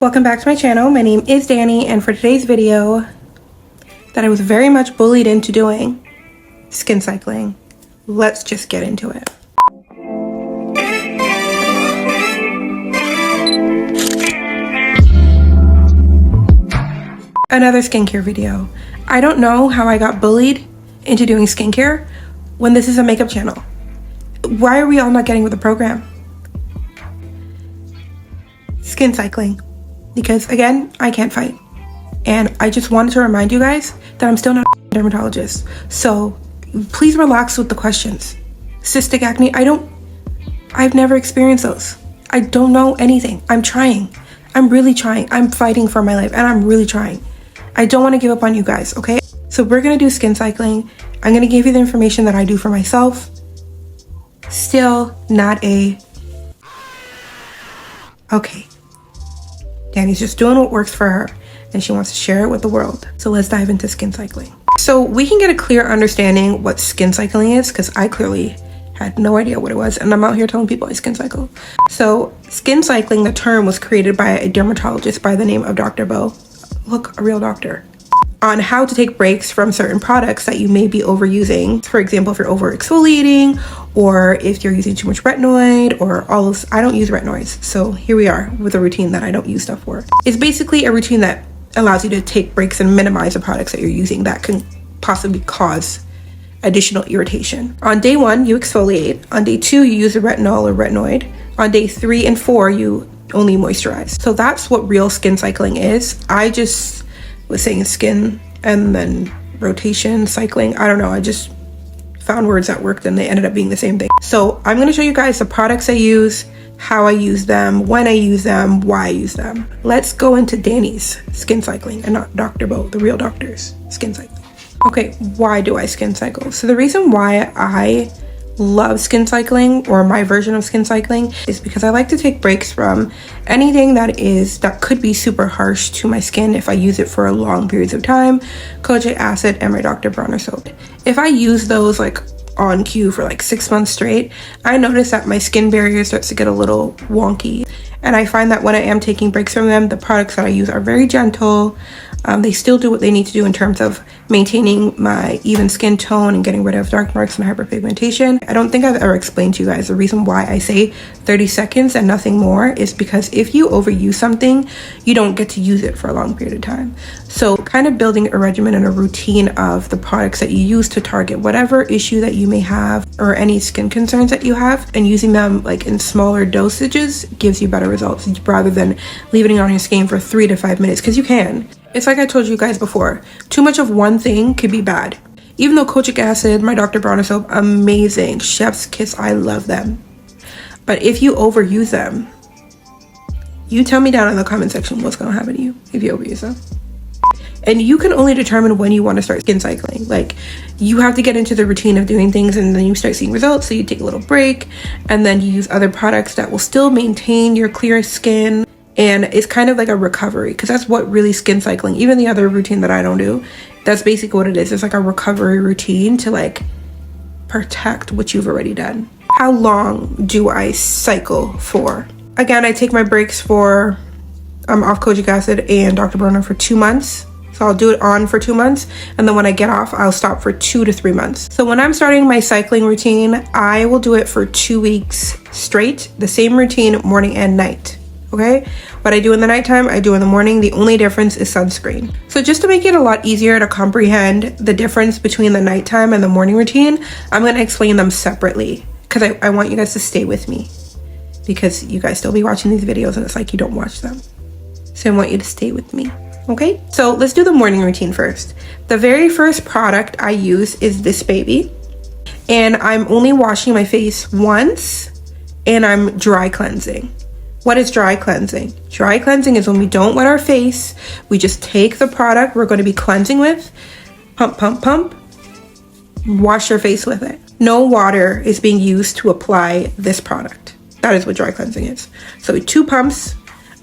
Welcome back to my channel. My name is Dani, and for today's video that I was very much bullied into doing, skin cycling. Let's just get into it. Another skincare video. I don't know how I got bullied into doing skincare when this is a makeup channel. Why are we all not getting with the program? Skin cycling. Because again, I can't fight. And I just wanted to remind you guys that I'm still not a dermatologist. So please relax with the questions. Cystic acne, I've never experienced those. I don't know anything. I'm trying. I'm really trying. I'm fighting for my life and I'm really trying. I don't want to give up on you guys, okay? So we're going to do skin cycling. I'm going to give you the information that I do for myself. Still not a... Okay. Dani's just doing what works for her and she wants to share it with the world. So let's dive into skin cycling. So we can get a clear understanding what skin cycling is, because I clearly had no idea what it was, and I'm out here telling people I skin cycle. So skin cycling, the term was created by a dermatologist by the name of Dr. Bo. Look, a real doctor. On how to take breaks from certain products that you may be overusing. For example, if you're over exfoliating, or if you're using too much retinoid, or all those. I don't use retinoids, so here we are with a routine that I don't use stuff for. It's basically a routine that allows you to take breaks and minimize the products that you're using that can possibly cause additional irritation. On day 1, you exfoliate. On day 2, you use a retinol or retinoid. On day 3 and 4, you only moisturize. So that's what real skin cycling is. I just was saying skin and then rotation, cycling. I don't know. I just found words that worked and they ended up being the same thing. So I'm going to show you guys the products I use, how I use them, when I use them, why I use them. Let's go into Dani's skin cycling and not Dr. Bo, the real doctor's skin cycling. Okay, why do I skin cycle? So the reason why I love skin cycling, or my version of skin cycling, is because I like to take breaks from anything that could be super harsh to my skin if I use it for long periods of time. Kojic acid and my Dr. Bronner soap. If I use those like on cue for like 6 months straight, I notice that my skin barrier starts to get a little wonky, and I find that when I am taking breaks from them, the products that I use are very gentle. They still do what they need to do in terms of maintaining my even skin tone and getting rid of dark marks and hyperpigmentation. I don't think I've ever explained to you guys the reason why I say 30 seconds and nothing more is because if you overuse something, you don't get to use it for a long period of time. So kind of building a regimen and a routine of the products that you use to target whatever issue that you may have or any skin concerns that you have, and using them like in smaller dosages gives you better results rather than leaving it on your skin for 3 to 5 minutes, because you can. It's like I told you guys before, too much of one thing could be bad. Even though Kojic acid, my Dr. Bronner soap, amazing, chef's kiss, I love them. But if you overuse them, you tell me down in the comment section what's gonna happen to you if you overuse them. And you can only determine when you want to start skin cycling. Like, you have to get into the routine of doing things and then you start seeing results, so you take a little break and then you use other products that will still maintain your clear skin. And it's kind of like a recovery, because that's what really skin cycling, even the other routine that I don't do, that's basically what it is. It's like a recovery routine to like protect what you've already done. How long do I cycle for? Again, I take my breaks for, I'm off Kojic acid and Dr. Bronner for 2 months. So I'll do it on for 2 months, and then when I get off, I'll stop for 2 to 3 months. So when I'm starting my cycling routine, I will do it for 2 weeks straight, the same routine, morning and night. Okay, what I do in the nighttime, I do in the morning. The only difference is sunscreen. So just to make it a lot easier to comprehend the difference between the nighttime and the morning routine, I'm going to explain them separately, because I want you guys to stay with me, because you guys still be watching these videos and it's like you don't watch them. So I want you to stay with me. Okay, so let's do the morning routine first. The very first product I use is this baby, and I'm only washing my face once, and I'm dry cleansing. What is dry cleansing? Dry cleansing is when we don't wet our face. We just take the product we're going to be cleansing with, pump, pump, pump, wash your face with it. No water is being used to apply this product. That is what dry cleansing is. So 2 pumps,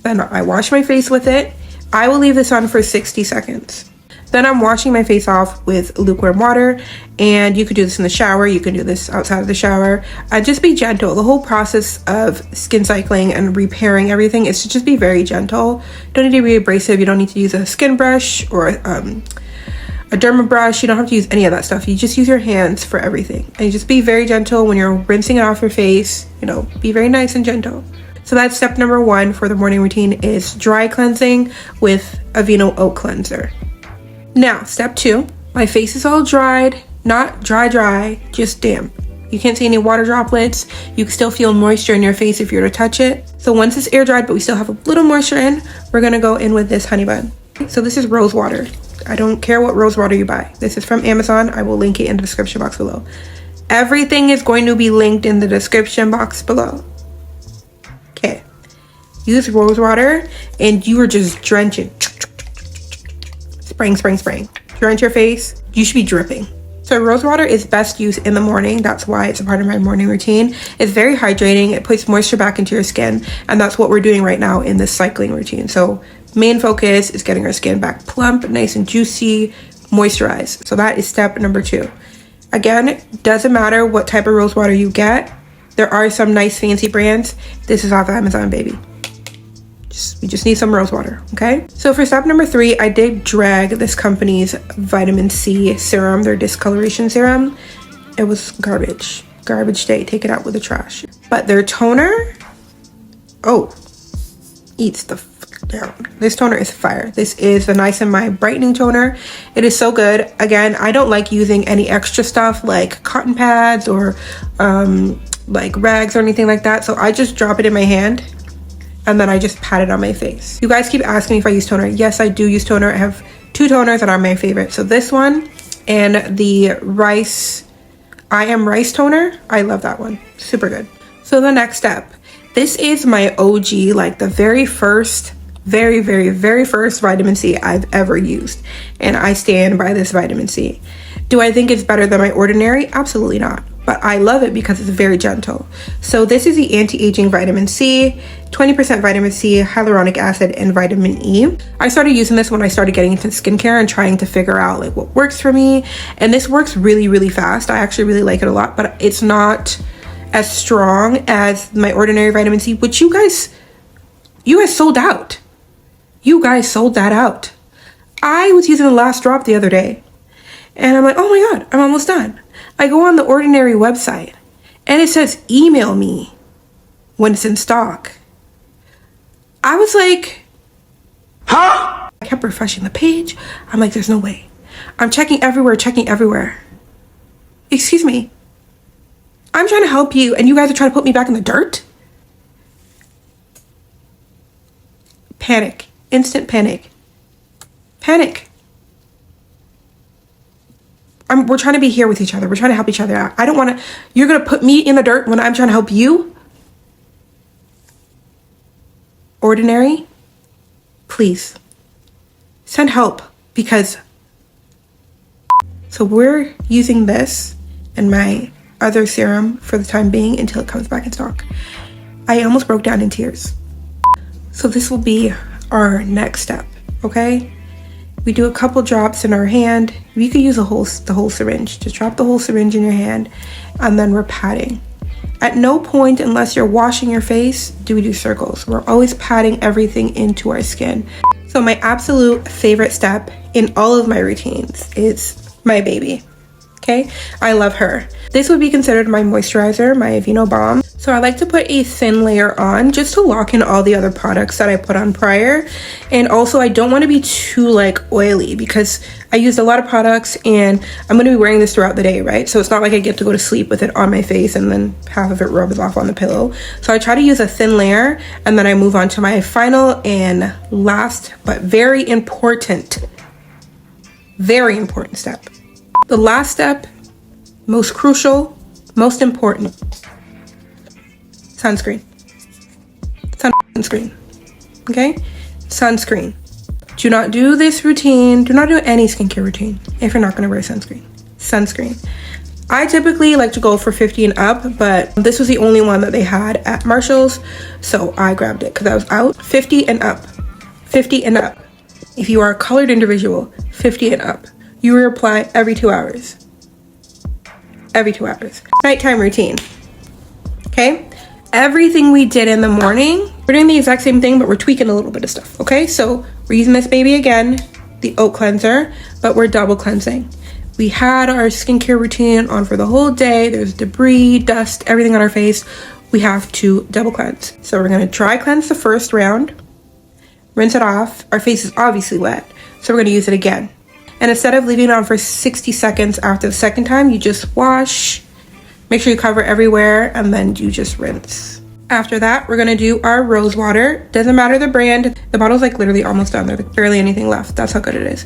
then I wash my face with it. I will leave this on for 60 seconds. Then I'm washing my face off with lukewarm water, and you could do this in the shower, you can do this outside of the shower. Just be gentle. The whole process of skin cycling and repairing everything is to just be very gentle. Don't need to be abrasive. You don't need to use a skin brush or a derma brush. You don't have to use any of that stuff. You just use your hands for everything, and you just be very gentle when you're rinsing it off your face. You know, be very nice and gentle. So that's step number 1 for the morning routine, is dry cleansing with Aveeno Oat Cleanser. Now, step 2, my face is all dried, not dry, just damp. You can't see any water droplets. You can still feel moisture in your face if you were to touch it. So once it's air dried, but we still have a little moisture in, we're gonna go in with this honey bun. So this is rose water. I don't care what rose water you buy. This is from Amazon. I will link it in the description box below. Everything is going to be linked in the description box below. Okay, use rose water, and you are just drenching. Spraying. Drench your face. You should be dripping. So rose water is best used in the morning. That's why it's a part of my morning routine. It's very hydrating. It puts moisture back into your skin, and that's what we're doing right now in this cycling routine. So main focus is getting our skin back plump, nice and juicy, moisturized. So that is step number 2. Again, doesn't matter what type of rose water you get. There are some nice fancy brands. This is off Amazon, baby. We just need some rose water, okay? So for step number 3, I did drag this company's vitamin C serum, their discoloration serum. It was garbage. Garbage day, take it out with the trash. But their toner, oh, eats the fuck down. This toner is fire. This is the Nice and My brightening toner. It is so good. Again, I don't like using any extra stuff like cotton pads or like rags or anything like that. So I just drop it in my hand, and then I just pat it on my face. You guys keep asking me if I use toner. Yes, I do use toner. I have 2 toners that are my favorite. So this one and the I Am Rice toner. I love that one. Super good. So the next step. This is my OG, like the very first vitamin C I've ever used. And I stand by this vitamin C. Do I think it's better than my ordinary? Absolutely not. But I love it because it's very gentle. So this is the anti-aging vitamin C, 20% vitamin C, hyaluronic acid, and vitamin E. I started using this when I started getting into skincare and trying to figure out like what works for me. And this works really fast. I actually really like it a lot, but it's not as strong as my ordinary vitamin C, which you guys sold out. You guys sold that out. I was using the last drop the other day, and I'm like, oh my God, I'm almost done. I go on the Ordinary website, and it says email me when it's in stock. I was like, huh? I kept refreshing the page. I'm like, there's no way. I'm checking everywhere. Excuse me. I'm trying to help you, and you guys are trying to put me back in the dirt? Panic. Instant panic. We're trying to be here with each other. We're trying to help each other out. I don't want to. You're going to put me in the dirt when I'm trying to help you? Ordinary, please send help, because. So we're using this and my other serum for the time being until it comes back in stock. I almost broke down in tears. So this will be our next step, okay? We do a couple drops in our hand. You could use the whole syringe. Just drop the whole syringe in your hand, and then we're patting. At no point, unless you're washing your face, do we do circles. We're always patting everything into our skin. So my absolute favorite step in all of my routines is my baby. Okay, I love her. This would be considered my moisturizer, my Aveeno Balm. So I like to put a thin layer on just to lock in all the other products that I put on prior. And also I don't want to be too like oily, because I used a lot of products and I'm going to be wearing this throughout the day, right? So it's not like I get to go to sleep with it on my face and then half of it rubs off on the pillow. So I try to use a thin layer, and then I move on to my final and last but very important step. The last step, most crucial, most important, sunscreen. Sunscreen, okay? Sunscreen. Do not do this routine, do not do any skincare routine if you're not gonna wear sunscreen. Sunscreen. I typically like to go for 50 and up, but this was the only one that they had at Marshall's, so I grabbed it because I was out. 50 and up. 50 and up. If you are a colored individual, 50 and up. You reapply every 2 hours. Every 2 hours. Nighttime routine. Okay? Everything we did in the morning, we're doing the exact same thing, but we're tweaking a little bit of stuff. Okay? So we're using this baby again, the oat cleanser, but we're double cleansing. We had our skincare routine on for the whole day. There's debris, dust, everything on our face. We have to double cleanse. So we're gonna dry cleanse the first round, rinse it off. Our face is obviously wet, so we're gonna use it again. And instead of leaving it on for 60 seconds after the second time, you just wash, make sure you cover everywhere, and then you just rinse. After that, we're gonna do our rose water. Doesn't matter the brand. The bottle's like literally almost done. There's barely anything left. That's how good it is.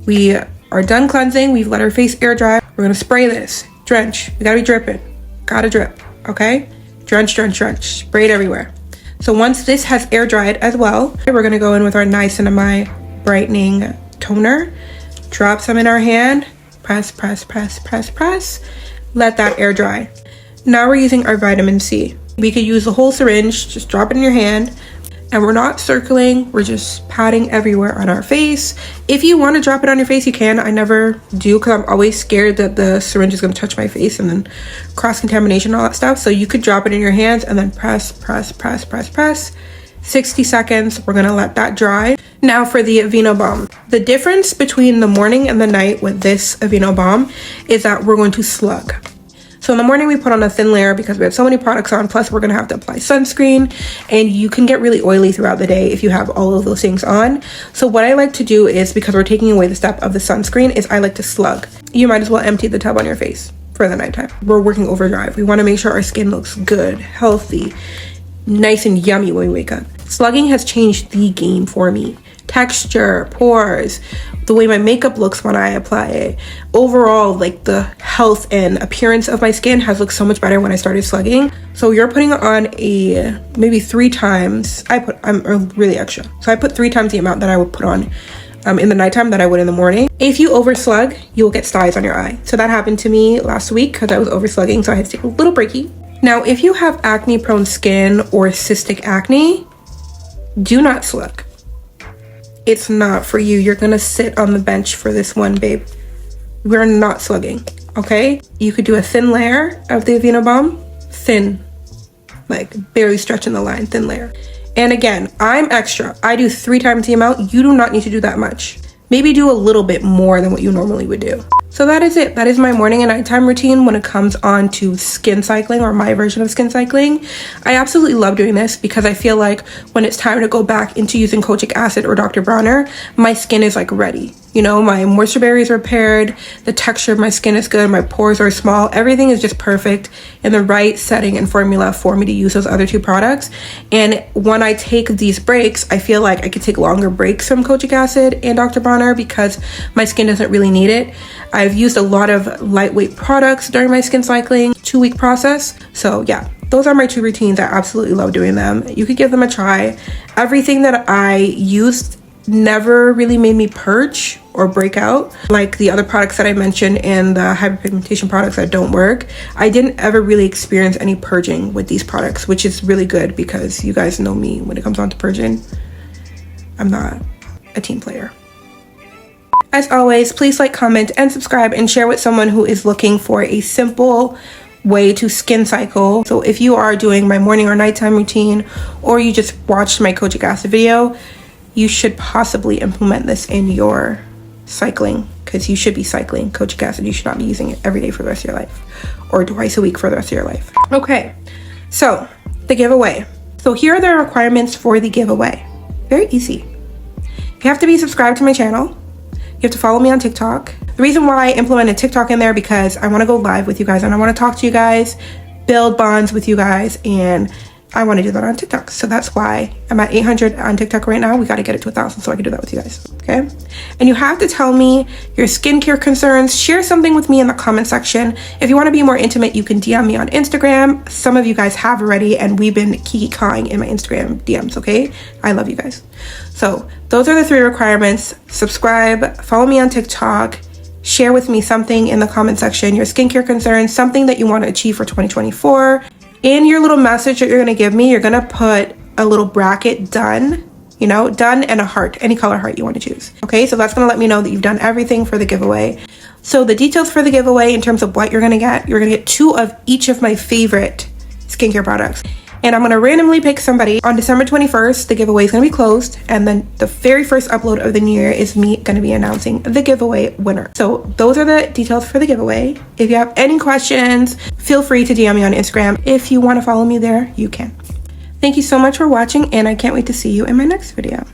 We are done cleansing. We've let our face air dry. We're gonna spray this, drench. We gotta be dripping, gotta drip, okay? Drench, drench, drench, spray it everywhere. So once this has air dried as well, we're gonna go in with our Niacinamide brightening toner, drop some in our hand, press, press, press, press, press, let that air dry. Now we're using our vitamin C. We could use the whole syringe, just drop it in your hand, and we're not circling, we're just patting everywhere on our face. If you want to drop it on your face, you can. I never do because I'm always scared that the syringe is going to touch my face and then cross-contamination and all that stuff. So you could drop it in your hands and then press, press, press, press, press. 60 seconds, we're going to let that dry. Now for the Aveeno Balm. The difference between the morning and the night with this Aveeno Balm is that we're going to slug. So in the morning we put on a thin layer because we have so many products on, plus we're gonna have to apply sunscreen, and you can get really oily throughout the day if you have all of those things on. So what I like to do is, because we're taking away the step of the sunscreen, is I like to slug. You might as well empty the tub on your face for the nighttime. We're working overdrive. We wanna make sure our skin looks good, healthy, nice and yummy when we wake up. Slugging has changed the game for me. Texture, pores, the way my makeup looks when I apply it. Overall, like the health and appearance of my skin has looked so much better when I started slugging. So you're putting on maybe 3 times. I'm really extra. So I put 3 times the amount that I would put on in the nighttime that I would in the morning. If you over slug, you will get styes on your eye. So that happened to me last week because I was over slugging, so I had to take a little breaky. Now, if you have acne prone skin or cystic acne, do not slug. It's not for you. You're gonna sit on the bench for this one, babe. We're not slugging, okay? You could do a thin layer of the Aveeno Balm. Thin, like barely stretching the line, thin layer. And again, I'm extra. I do 3 times the amount. You do not need to do that much. Maybe do a little bit more than what you normally would do. So that is it. That is my morning and nighttime routine when it comes on to skin cycling, or my version of skin cycling. I absolutely love doing this because I feel like when it's time to go back into using kojic acid or Dr. Bronner, my skin is like ready. You know, my moisture barrier is repaired, the texture of my skin is good, my pores are small, everything is just perfect in the right setting and formula for me to use those other 2 products. And when I take these breaks, I feel like I could take longer breaks from kojic acid and Dr. Bronner because my skin doesn't really need it. I've used a lot of lightweight products during my skin cycling 2-week process. So yeah, those are my 2 routines. I absolutely love doing them. You could give them a try. Everything that I used never really made me purge or break out like the other products that I mentioned and the hyperpigmentation products that don't work. I didn't ever really experience any purging with these products, which is really good because you guys know me when it comes on to purging. I'm not a team player. As always, please like, comment, and subscribe, and share with someone who is looking for a simple way to skin cycle. So if you are doing my morning or nighttime routine, or you just watched my kojic acid video, you should possibly implement this in your cycling, because you should be cycling kojic acid. You should not be using it every day for the rest of your life, or twice a week for the rest of your life. Okay, so the giveaway. So here are the requirements for the giveaway. Very easy. You have to be subscribed to my channel. You have to follow me on TikTok. The reason why I implemented TikTok in there because I want to go live with you guys and I want to talk to you guys, build bonds with you guys, and I want to do that on TikTok. So that's why I'm at 800 on TikTok right now. We got to get it to 1,000 so I can do that with you guys, okay? And you have to tell me your skincare concerns. Share something with me in the comment section. If you want to be more intimate, you can DM me on Instagram. Some of you guys have already, and we've been kiki-kawing in my Instagram DMs, okay? I love you guys. So those are the 3 requirements. Subscribe, follow me on TikTok, share with me something in the comment section, your skincare concerns, something that you want to achieve for 2024. In your little message that you're going to give me, you're going to put a little bracket done you know, done, and a heart, any color heart you want to choose. Okay, so that's going to let me know that you've done everything for the giveaway. So the details for the giveaway in terms of what you're going to get, you're going to get 2 of each of my favorite skincare products. And I'm going to randomly pick somebody. On December 21st, the giveaway is going to be closed. And then the very first upload of the new year is me going to be announcing the giveaway winner. So those are the details for the giveaway. If you have any questions, feel free to DM me on Instagram. If you want to follow me there, you can. Thank you so much for watching, and I can't wait to see you in my next video.